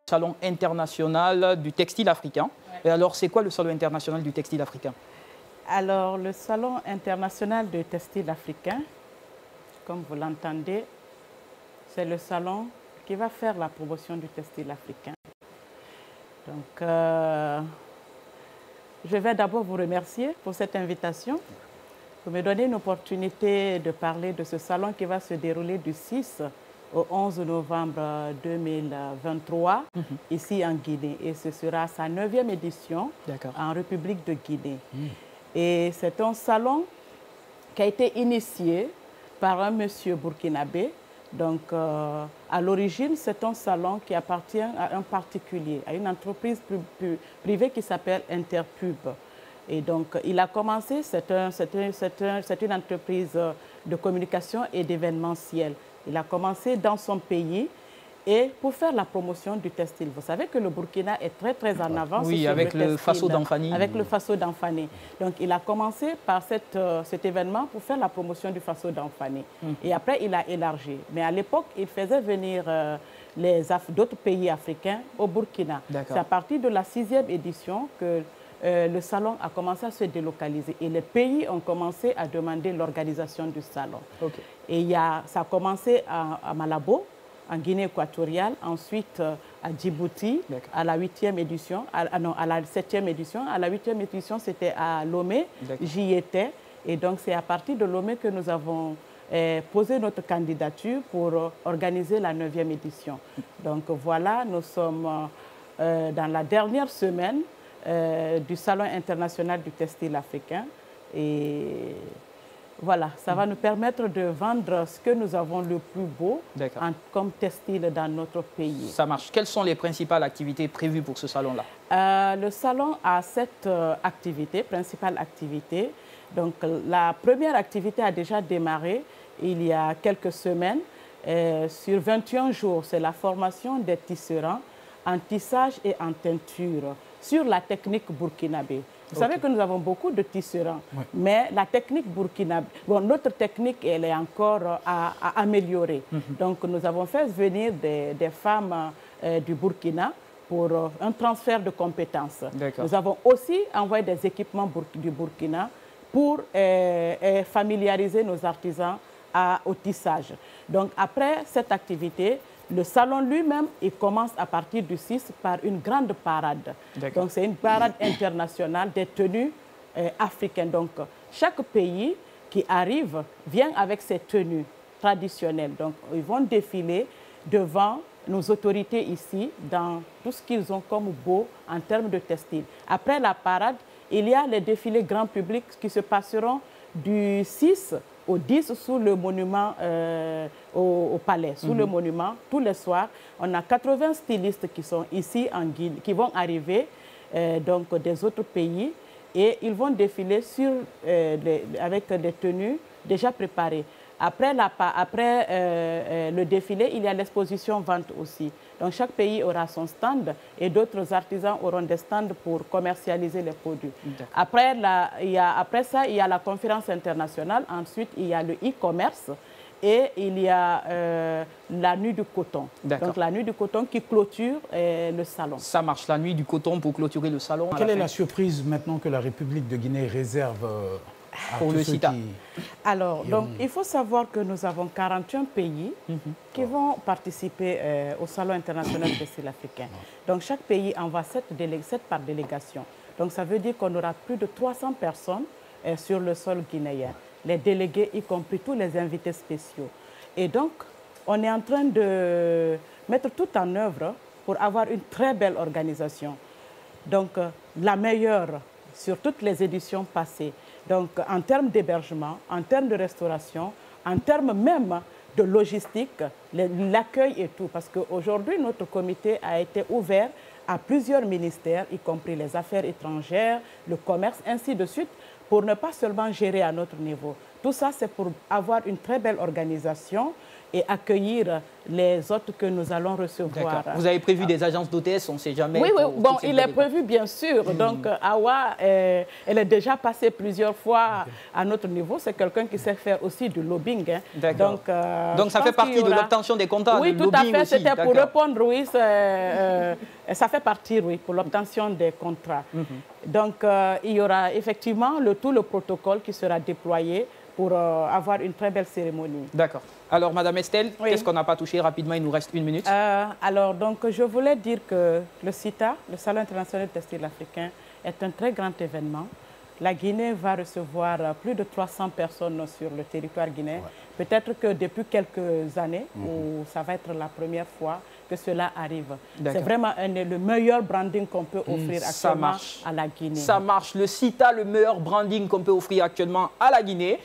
Salon international du textile africain. Et alors, c'est quoi le Salon international du textile africain? Alors, le Salon international du textile africain, comme vous l'entendez, c'est le salon qui va faire la promotion du textile africain. Donc, je vais d'abord vous remercier pour cette invitation, pour me donner une opportunité de parler de ce salon qui va se dérouler du 6 au 11 novembre 2023, ici en Guinée. Et ce sera sa 9e édition en République de Guinée. Et c'est un salon qui a été initié par un monsieur burkinabé. Donc, à l'origine, c'est un salon qui appartient à un particulier, à une entreprise privée qui s'appelle Interpub. Et donc, il a commencé, c'est une entreprise de communication et d'événementiel. Il a commencé dans son pays et pour faire la promotion du textile. Vous savez que le Burkina est très en avance. Oui, sur avec le Faso d'Anfani. Avec le Faso d'Anfani. Donc, il a commencé par cet événement pour faire la promotion du Faso d'Anfani. Et après, il a élargi. Mais à l'époque, il faisait venir d'autres pays africains au Burkina. C'est à partir de la 6e édition que le salon a commencé à se délocaliser et les pays ont commencé à demander l'organisation du salon. Et ça a commencé à Malabo, en Guinée équatoriale, ensuite à Djibouti, à la 8e édition, à la 7e édition. À la 8e édition, c'était à Lomé, j'y étais. Et donc, c'est à partir de Lomé que nous avons posé notre candidature pour organiser la 9e édition. Donc voilà, nous sommes dans la dernière semaine du Salon international du textile africain. Et voilà, ça va nous permettre de vendre ce que nous avons le plus beau comme textile dans notre pays. Ça marche. Quelles sont les principales activités prévues pour ce salon-là? Le salon a 7 principales activités. Donc, la première activité a déjà démarré il y a quelques semaines. Sur 21 jours, c'est la formation des tisserands en tissage et en teinture sur la technique burkinabé. Vous savez que nous avons beaucoup de tisserands, mais la technique burkinabé, notre technique, elle est encore à améliorer. Donc, nous avons fait venir des femmes du Burkina pour un transfert de compétences. Nous avons aussi envoyé des équipements du Burkina pour familiariser nos artisans au tissage. Donc, après cette activité, le salon lui-même, il commence à partir du 6 par une grande parade. Donc, c'est une parade internationale des tenues africaines. Donc, chaque pays qui arrive vient avec ses tenues traditionnelles. Donc, ils vont défiler devant nos autorités ici dans tout ce qu'ils ont comme beau en termes de textile. Après la parade, il y a les défilés grand public qui se passeront du 6 au 10 sous le monument au palais, sous le monument, tous les soirs. On a 80 stylistes qui sont ici en Guinée, qui vont arriver donc des autres pays et ils vont défiler avec des tenues déjà préparées. Après le défilé, il y a l'exposition vente aussi. Donc chaque pays aura son stand et d'autres artisans auront des stands pour commercialiser les produits. Après ça, il y a la conférence internationale. Ensuite, il y a le e-commerce et il y a la nuit du coton. Donc la nuit du coton qui clôture le salon. Ça marche, la nuit du coton pour clôturer le salon. Quelle est la surprise maintenant que la République de Guinée réserve pour le CITA? Alors, donc, il faut savoir que nous avons 41 pays qui vont participer au Salon international du textile africain. Donc, chaque pays envoie 7 par délégation. Donc, ça veut dire qu'on aura plus de 300 personnes sur le sol guinéen. Les délégués, y compris tous les invités spéciaux. Et donc, on est en train de mettre tout en œuvre pour avoir une très belle organisation. Donc, la meilleure sur toutes les éditions passées. Donc, en termes d'hébergement, en termes de restauration, en termes même de logistique, l'accueil et tout. Parce qu'aujourd'hui, notre comité a été ouvert à plusieurs ministères, y compris les affaires étrangères, le commerce, ainsi de suite, pour ne pas seulement gérer à notre niveau, Tout ça, c'est pour avoir une très belle organisation et accueillir les hôtes que nous allons recevoir. Vous avez prévu des agences d'hôtesse, on ne sait jamais. Oui, oui, bon, il est prévu, bien sûr. Donc, Awa, elle est déjà passée plusieurs fois à notre niveau. C'est quelqu'un qui sait faire aussi du lobbying. Hein. Donc ça fait partie de l'obtention des contrats. Oui, tout à fait. C'était pour répondre, oui. Ça fait partie, oui, pour l'obtention des contrats. Donc, il y aura effectivement tout le protocole qui sera déployé pour avoir une très belle cérémonie. D'accord. Alors, Madame Estelle, qu'est-ce qu'on n'a pas touché rapidement? Il nous reste 1 minute. Alors, donc, je voulais dire que le CITA, le Salon international du textile africain, est un très grand événement. La Guinée va recevoir plus de 300 personnes sur le territoire guinéen. Ouais. Peut-être que depuis quelques années, où ça va être la première fois que cela arrive. C'est vraiment le meilleur branding qu'on peut offrir actuellement à la Guinée. Ça marche. Le CITA, le meilleur branding qu'on peut offrir actuellement à la Guinée.